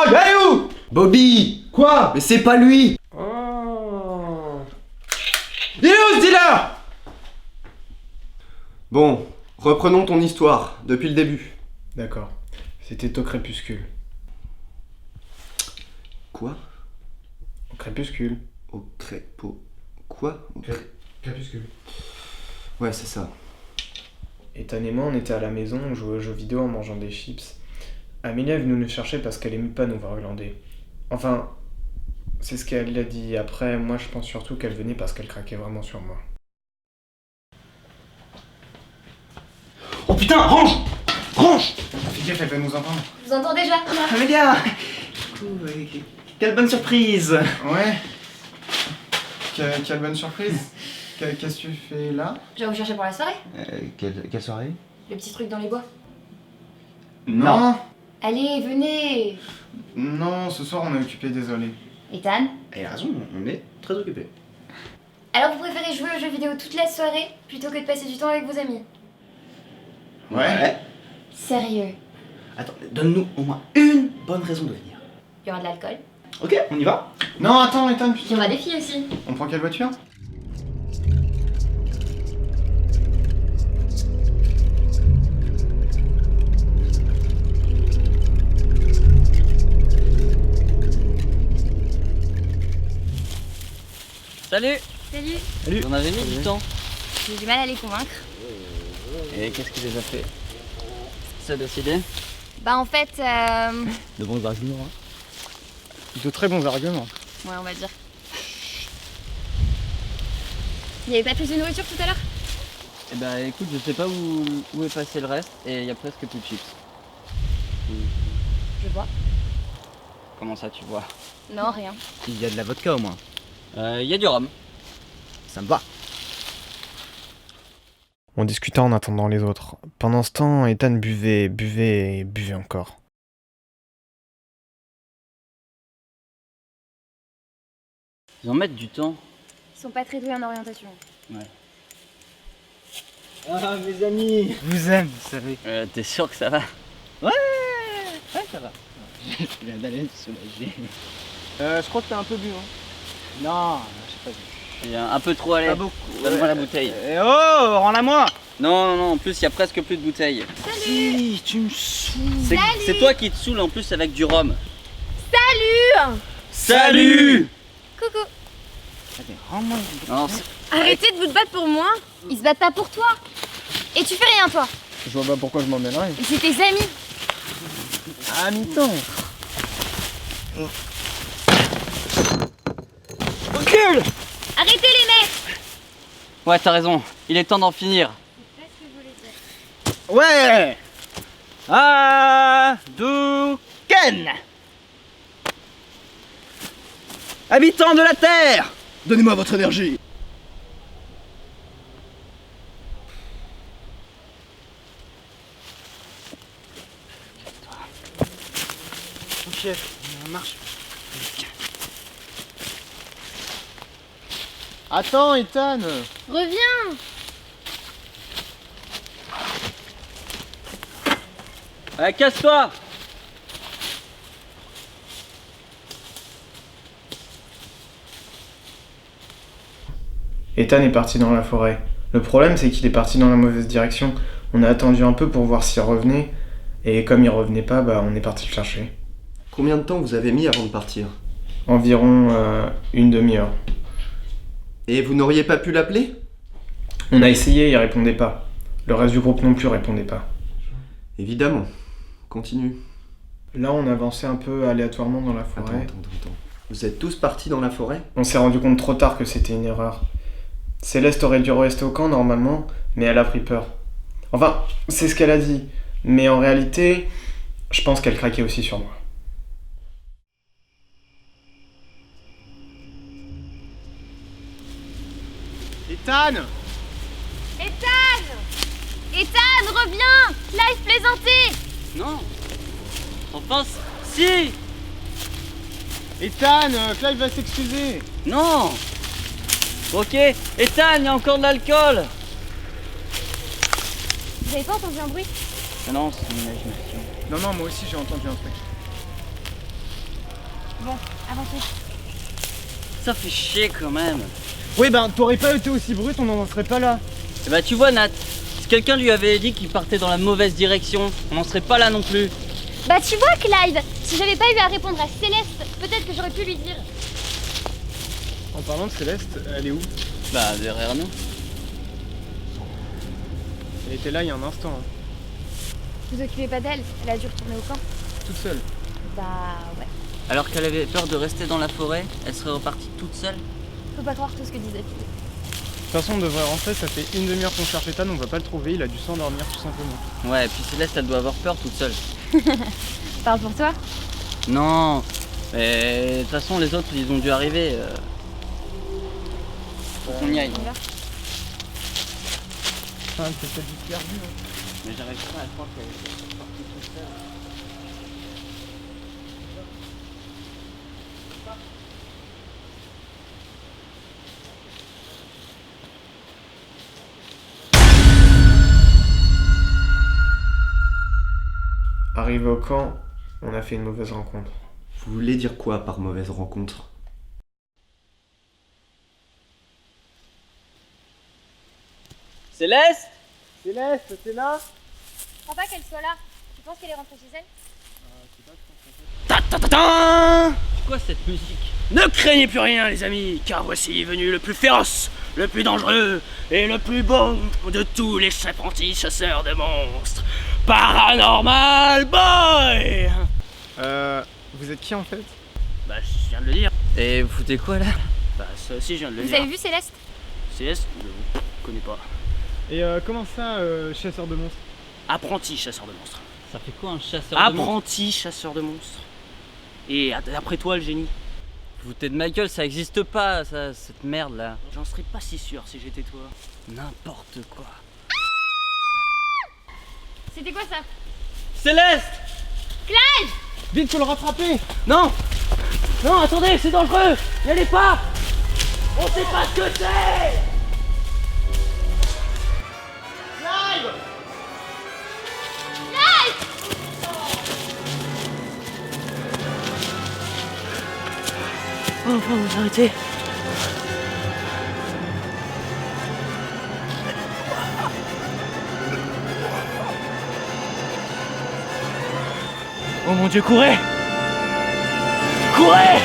drogue, allez où? Bobby! Quoi? Mais c'est pas lui! Oh. Il est où ce dealer? Bon, reprenons ton histoire, depuis le début. D'accord, c'était au crépuscule. Quoi? Au crépuscule. Au crépo... Quoi? Crépuscule. Ouais, c'est ça. Ethan et moi, on était à la maison, on jouait aux jeux vidéo en mangeant des chips. Amélie est venue nous chercher parce qu'elle aimait pas nous voir glander. Enfin, c'est ce qu'elle a dit. Après, moi je pense surtout qu'elle venait parce qu'elle craquait vraiment sur moi. Oh putain, range! Range! Fais gaffe, elle va nous entendre. Je vous entends déjà. Amélia! Du coup, quelle bonne surprise! Ouais. Quelle bonne surprise. Qu'est-ce que tu fais là? Je vais vous chercher pour la soirée. Quelle soirée? Le petit truc dans les bois. Non. Allez, venez. Non, ce soir on est occupé, désolé. Ethan. Elle a raison, on est très occupés. Alors vous préférez jouer aux jeux vidéo toute la soirée plutôt que de passer du temps avec vos amis? Ouais. Sérieux. Attends, donne-nous au moins une bonne raison de venir. Il y aura de l'alcool. Ok, on y va? Non, attends, Ethan, Il y putain. aura des filles aussi. On prend quelle voiture? Salut! Salut. On avait mis du temps. J'ai du mal à les convaincre. Et qu'est-ce qui les a fait? Ça décidé? Bah en fait, De bons arguments, hein. De très bons arguments. ouais on va dire. Il y avait pas plus de nourriture tout à l'heure? Eh ben écoute, je sais pas où est passé le reste et il y a presque plus de chips. Je vois. Comment ça tu vois? Non, rien. Il y a de la vodka au moins. Il y a du rhum. Ça me va. On discutait en attendant les autres. Pendant ce temps, Ethan buvait et buvait encore. Ils en mettent du temps. Ils sont pas très doués en orientation. Ah mes amis! Vous aime, vous savez. T'es sûr que ça va? Ouais, ça va. Je viens d'aller me soulager. Je crois que t'as un peu bu, hein. Non, je sais pas. Je suis un peu trop allé. Pas beaucoup. Donne-moi la bouteille. Oh, rends-la moi! Non, en plus il y a presque plus de bouteilles. Si, tu me saoules. C'est toi qui te saoule en plus avec du rhum. Salut! Coucou. Allez, rends-moi. Non, Arrêtez de vous battre pour moi. Ils se battent pas pour toi. Et tu fais rien toi. Je vois pas pourquoi je m'en mêlerais. Et c'est tes amis. À mi-temps. Recule! Arrêtez les mecs. ouais, t'as raison. Il est temps d'en finir. Ouais! Hadouken! Habitants de la Terre! Donnez-moi votre énergie! Ok, marche. Attends, Ethan. Reviens. Allez, casse-toi! Ethan est parti dans la forêt. Le problème, c'est qu'il est parti dans la mauvaise direction. On a attendu un peu pour voir s'il revenait, et comme il revenait pas, bah on est parti le chercher. Combien de temps vous avez mis avant de partir? Environ une demi-heure. Et vous n'auriez pas pu l'appeler? On a essayé, il répondait pas. Le reste du groupe non plus répondait pas. Évidemment. Continue. Là, on avançait un peu aléatoirement dans la forêt. Attends. Vous êtes tous partis dans la forêt? On s'est rendu compte trop tard que c'était une erreur. Céleste aurait dû rester au camp normalement, mais elle a pris peur. Enfin, c'est ce qu'elle a dit. Mais en réalité, je pense qu'elle craquait aussi sur moi. Ethan! Ethan, reviens. Là, il se plaisantait. Non! Enfin, si! Ethan, Clive va s'excuser! Non! Ok, Ethan, il y a encore de l'alcool! Vous avez pas entendu un bruit? Ah non, c'est une imagination. Non, moi aussi j'ai entendu un truc. Bon, avancez. Ça fait chier quand même. Oui, ben, t'aurais pas été aussi brute, on n'en serait pas là. Et bah tu vois Nat, si quelqu'un lui avait dit qu'il partait dans la mauvaise direction, on n'en serait pas là non plus. Bah tu vois Clive, si j'avais pas eu à répondre à Céleste, peut-être que j'aurais pu lui dire. En parlant de Céleste, elle est où? Bah derrière nous. Elle était là il y a un instant, hein. Vous occupez pas d'elle, elle a dû retourner au camp. Toute seule. Bah ouais. Alors qu'elle avait peur de rester dans la forêt, elle serait repartie toute seule. Faut pas croire tout ce que disait Philippe. De toute façon, on devrait rentrer, ça fait une demi-heure qu'on cherche Ethan, on va pas le trouver, il a dû s'endormir tout simplement. Ouais, et puis Céleste elle doit avoir peur toute seule. Parle pour toi. Non, mais de toute façon les autres ils ont dû arriver. Faut qu'on y aille. On y va. Enfin, elle s'est peut-être juste perdue, hein. Mais j'arrive pas à croire qu'elle est partie toute seule. Arrivé au camp, on a fait une mauvaise rencontre. Vous voulez dire quoi par mauvaise rencontre? Céleste! Céleste, t'es là? Je crois pas qu'elle soit là. Tu penses qu'elle est rentrée chez elle? C'est quoi cette musique? Ne craignez plus rien, les amis, car voici venu le plus féroce, le plus dangereux et le plus beau de tous les apprentis chasseurs de monstres. Paranormal Boy! Vous êtes qui en fait? Bah, je viens de le dire. Et vous foutez quoi là? Bah, ça aussi, je viens de le Vous dire. avez vu Céleste? CS, je connais pas. Et comment ça, chasseur de monstres? Apprenti chasseur de monstres. Ça fait quoi un chasseur de monstres? Apprenti chasseur de monstres. Et d'après toi, le génie? Vous foutez de ma gueule, ça existe pas, ça, cette merde là. J'en serais pas si sûr si j'étais toi. N'importe quoi. C'était quoi ça? Céleste! Clive! Vite, faut le rattraper! Non! Non, attendez, c'est dangereux! N'y allez pas! On sait pas ce que c'est! Live! Oh, faut vous arrêter. Oh mon Dieu, courez! Courez!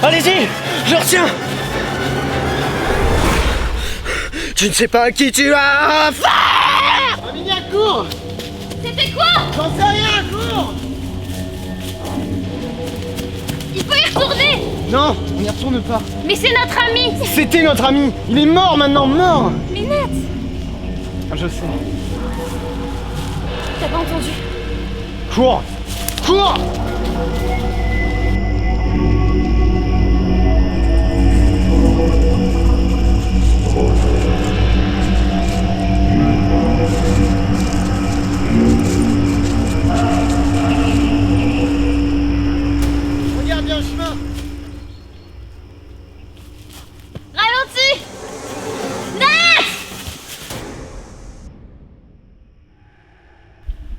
Allez-y! Je retiens! Tu ne sais pas à qui tu as affaire! Amélia, cours! C'était quoi? J'en sais rien, cours! Il faut y retourner! Non, on n'y retourne pas. Mais c'est notre ami! C'était notre ami! Il est mort maintenant, mort! Mais Nat! Ah, je sais. T'as pas entendu? Cours! Cours! Regarde bien le chemin! Ralentis! Nat!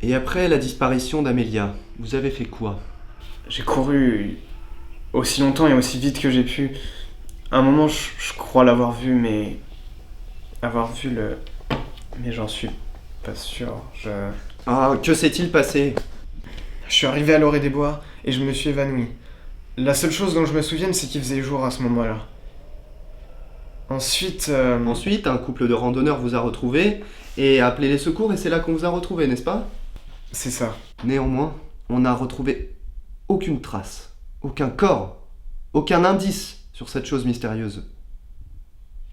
Et après la disparition d'Amélia, vous avez fait quoi? J'ai couru aussi longtemps et aussi vite que j'ai pu. À un moment, je crois l'avoir vu, mais... Avoir vu le... Mais j'en suis pas sûr. Ah, que s'est-il passé? Je suis arrivé à l'orée des bois et je me suis évanoui. La seule chose dont je me souvienne, c'est qu'il faisait jour à ce moment-là. Ensuite... Ensuite, un couple de randonneurs vous a retrouvé et a appelé les secours et c'est là qu'on vous a retrouvé, n'est-ce pas? C'est ça. Néanmoins, on n'a retrouvé aucune trace, aucun corps, aucun indice sur cette chose mystérieuse.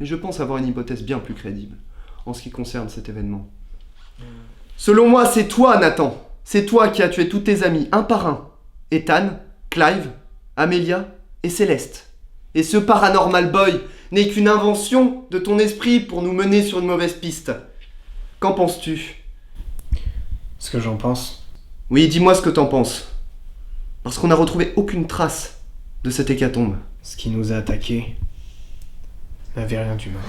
Et je pense avoir une hypothèse bien plus crédible en ce qui concerne cet événement. Selon moi, c'est toi, Nathan. C'est toi qui as tué tous tes amis, un par un. Ethan, Clive, Amélia et Céleste. Et ce Paranormal Boy n'est qu'une invention de ton esprit pour nous mener sur une mauvaise piste. Qu'en penses-tu? Ce que j'en pense. Oui, dis-moi ce que t'en penses. Parce qu'on n'a retrouvé aucune trace de cette hécatombe. Ce qui nous a attaqués n'avait rien d'humain.